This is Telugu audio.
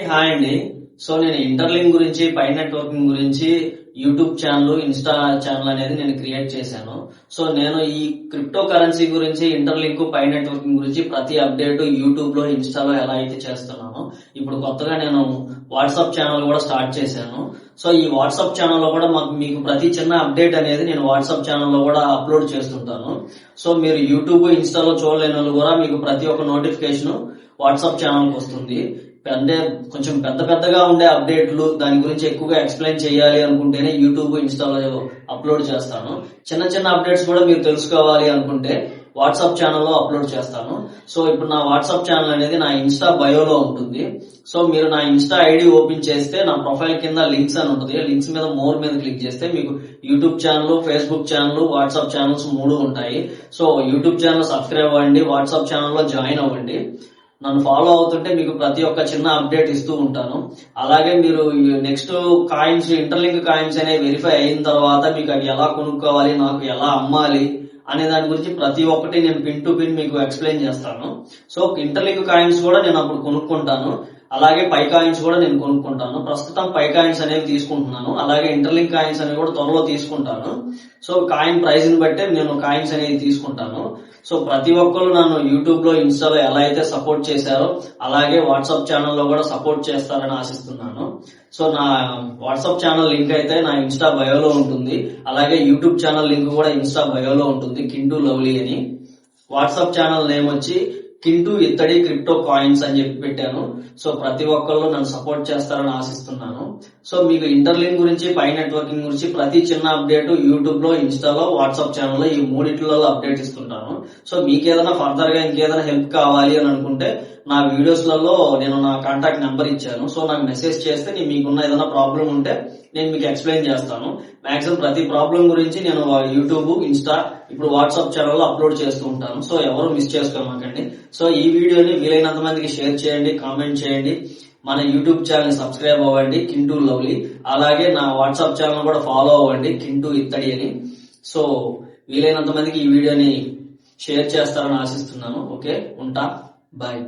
హాయ్ అండి. సో నేను ఇంటర్లింక్ గురించి, పై నెట్వర్కింగ్ గురించి యూట్యూబ్ ఛానల్, ఇన్స్టా ఛానల్ అనేది నేను క్రియేట్ చేశాను. సో నేను ఈ క్రిప్టో కరెన్సీ గురించి, ఇంటర్లింక్, పై నెట్వర్కింగ్ గురించి ప్రతి అప్డేట్ యూట్యూబ్ లో, ఇన్స్టాలో ఎలా అయితే చేస్తున్నానో ఇప్పుడు కొత్తగా నేను వాట్సాప్ ఛానల్ కూడా స్టార్ట్ చేశాను. సో ఈ వాట్సాప్ ఛానల్లో కూడా మీకు ప్రతి చిన్న అప్డేట్ అనేది నేను వాట్సాప్ ఛానల్లో కూడా అప్లోడ్ చేస్తుంటాను. సో మీరు యూట్యూబ్, ఇన్స్టాలో చూడలేని వాళ్ళు కూడా మీకు ప్రతి ఒక్క నోటిఫికేషన్ వాట్సాప్ ఛానల్కి వస్తుంది. అంటే కొంచెం పెద్దగా ఉండే అప్డేట్లు, దాని గురించి ఎక్కువగా ఎక్స్ప్లెయిన్ చేయాలి అనుకుంటేనే యూట్యూబ్, ఇన్స్టాలో అప్లోడ్ చేస్తాను. చిన్న అప్డేట్స్ కూడా మీరు తెలుసుకోవాలి అనుకుంటే వాట్సాప్ ఛానల్లో అప్లోడ్ చేస్తాను. సో ఇప్పుడు నా వాట్సాప్ ఛానల్ అనేది నా ఇన్స్టా బయోలో ఉంటుంది. సో మీరు నా ఇన్స్టా ఐడి ఓపెన్ చేస్తే నా ప్రొఫైల్ కింద లింక్స్ అని ఉంటుంది. లింక్స్ మీద మోర్ మీద క్లిక్ చేస్తే మీకు YouTube channel, Facebook channel, WhatsApp channels 3 ఉంటాయి. సో యూట్యూబ్ ఛానల్ సబ్స్క్రైబ్ అవ్వండి, వాట్సాప్ ఛానల్లో జాయిన్ అవ్వండి. నన్ను ఫాలో అవుతుంటే మీకు ప్రతి ఒక్క చిన్న అప్డేట్ ఇస్తూ ఉంటాను. అలాగే మీరు నెక్స్ట్ కాయిన్స్, ఇంటర్లింక్ కాయిన్స్ అనేవి వెరిఫై అయిన తర్వాత మీకు అవి ఎలా కొనుక్కోవాలి, నాకు ఎలా అమ్మాలి అనే దాని గురించి ప్రతి ఒక్కటి నేను పిన్ టు పిన్ మీకు ఎక్స్ప్లెయిన్ చేస్తాను. సో ఇంటర్లింక్ కాయిన్స్ కూడా నేను అప్పుడు కొనుక్కుంటాను, అలాగే పై కాయిన్స్ కూడా నేను కొనుక్కుంటాను. ప్రస్తుతం పై కాయిన్స్ అనేవి తీసుకుంటున్నాను, అలాగే ఇంటర్లింక్ కాయిన్స్ అనేవి కూడా త్వరలో తీసుకుంటాను. సో కాయిన్ ప్రైస్ ని బట్టే నేను కాయిన్స్ అనేవి తీసుకుంటాను. సో ప్రతి ఒక్కరు నన్ను యూట్యూబ్ లో, ఇన్స్టాలో ఎలా అయితే సపోర్ట్ చేశారో అలాగే వాట్సాప్ ఛానల్లో కూడా సపోర్ట్ చేస్తారని ఆశిస్తున్నాను. సో నా వాట్సాప్ ఛానల్ లింక్ అయితే నా ఇన్స్టా బయోలో ఉంటుంది, అలాగే యూట్యూబ్ ఛానల్ లింక్ కూడా ఇన్స్టా బయోలో ఉంటుంది, కింటూ లవ్లీ అని. వాట్సాప్ ఛానల్ నేమ్ వచ్చి కింటూ ఇత్తడి క్రిప్టో కాయిన్స్ అని చెప్పి పెట్టాను. సో ప్రతి ఒక్కళ్ళు నన్ను సపోర్ట్ చేస్తారని ఆశిస్తున్నాను. సో మీకు ఇంటర్లింక్ గురించి, పై నెట్వర్కింగ్ గురించి ప్రతి చిన్న అప్డేట్ యూట్యూబ్ లో, ఇన్స్టాలో, వాట్సాప్ ఛానల్లో ఈ 3 అప్డేట్ ఇస్తుంటాను. సో మీకు ఏదైనా ఫర్దర్ గా ఇంకేదైనా హెల్ప్ కావాలి అని అనుకుంటే నా వీడియోస్ లలో నేను నా కాంటాక్ట్ నెంబర్ ఇచ్చాను. సో నాకు మెసేజ్ చేస్తే మీకున్న ఏదైనా ప్రాబ్లం ఉంటే నేను మీకు ఎక్స్ప్లెయిన్ చేస్తాను. మాక్సిమం ప్రతి ప్రాబ్లం గురించి నేను యూట్యూబ్, ఇన్స్టా, ఇప్పుడు వాట్సాప్ ఛానల్లో అప్లోడ్ చేస్తూ ఉంటాను. సో ఎవరు మిస్ చేసుకోమాకండి. సో ఈ వీడియోని వీలైనంత మందికి షేర్ చేయండి, కామెంట్ చేయండి. మన యూట్యూబ్ ఛానల్ సబ్స్క్రైబ్ అవ్వండి, కింటూ లవ్లీ. అలాగే నా వాట్సాప్ ఛానల్ కూడా ఫాలో అవ్వండి, కింటూ ఇత్తడి అని. సో వీలైనంత మందికి ఈ వీడియోని షేర్ చేస్తారని ఆశిస్తున్నాను. ఓకే, ఉంటా, బాయ్.